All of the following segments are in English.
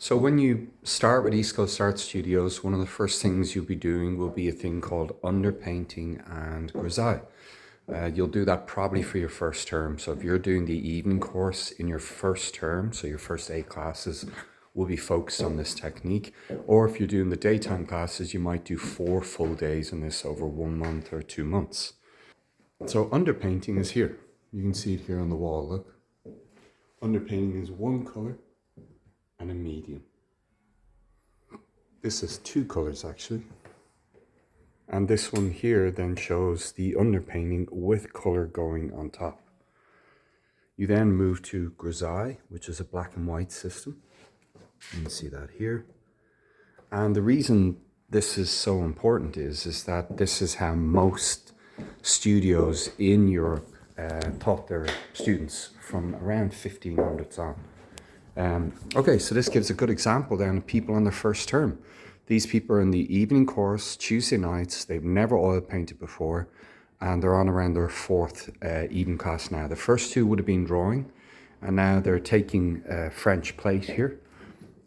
So when you start with East Coast Art Studios, one of the first things you'll be doing will be a thing called underpainting and grisaille. You'll do that probably for your first term. So if you're doing the evening course in your first term, so your first 8 classes will be focused on this technique. Or if you're doing the daytime classes, you might do 4 full days on this over 1 month or 2 months. So underpainting is here. You can see it here on the wall, look. Underpainting is one color and a medium. This is 2 colors actually. And this one here then shows the underpainting with color going on top. You then move to grisaille, which is a black and white system. You can see that here. And the reason this is so important is that this is how most studios in Europe taught their students from around 1500s on. Okay, so this gives a good example then of people on their first term. These people are in the evening course, Tuesday nights, they've never oil painted before, and they're on around their 4th evening class now. The first 2 would have been drawing, and now they're taking French plate here,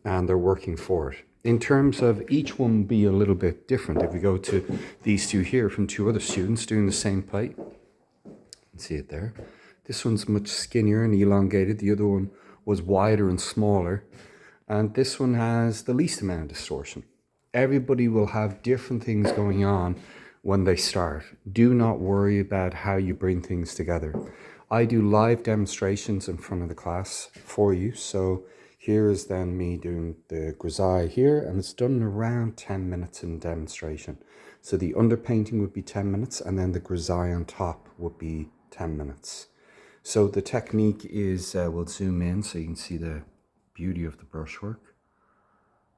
and they're working for it. In terms of each one be a little bit different. If we go to these 2 here from 2 other students doing the same plate, you can see it there. This one's much skinnier and elongated, the other one was wider and smaller, and this one has the least amount of distortion. Everybody will have different things going on when they start. Do not worry about how you bring things together. I do live demonstrations in front of the class for you. So here is then me doing the grisaille here, and it's done in around 10 minutes in demonstration. So the underpainting would be 10 minutes, and then the grisaille on top would be 10 minutes. So the technique is, we'll zoom in so you can see the beauty of the brushwork.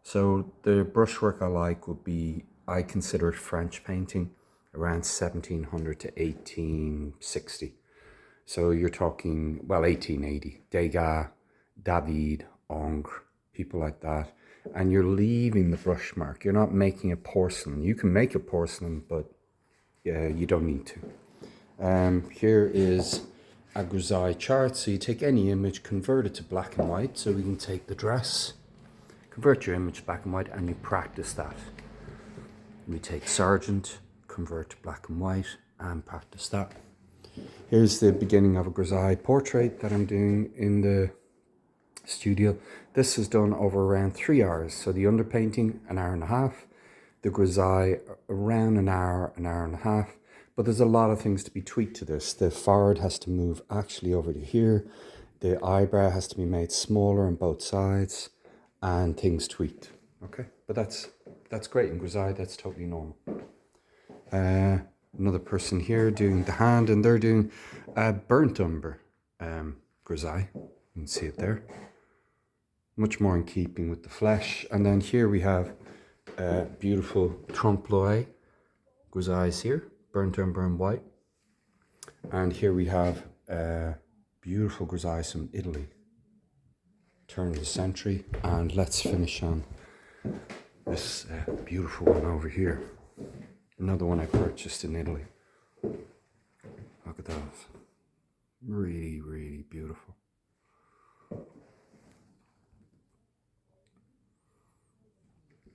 So the brushwork I like would be, I consider it French painting, around 1700 to 1860. So you're talking, well, 1880, Degas, David, Ingres, people like that. And you're leaving the brush mark. You're not making a porcelain. You can make a porcelain, but you don't need to. Here is a grisaille chart. So you take any image, convert it to black and white. So we can take the dress, convert your image black and white, and you practice that. We take Sargent, convert to black and white, and practice that. Here's the beginning of a grisaille portrait that I'm doing in the studio. This is done over around 3 hours. So the underpainting, an hour and a half. The grisaille, around an hour and a half. But there's a lot of things to be tweaked to this. The forehead has to move actually over to here. The eyebrow has to be made smaller on both sides, and things tweaked. Okay, but that's great in grisaille. That's totally normal. Another person here doing the hand, and they're doing a burnt umber grisaille. You can see it there. Much more in keeping with the flesh. And then here we have beautiful trompe-l'oeil grisailles here, burnt umber and white. And here we have beautiful grisailles from Italy, turn of the century. And let's finish on this beautiful one over here. Another one I purchased in Italy. Look at those. Really, really beautiful.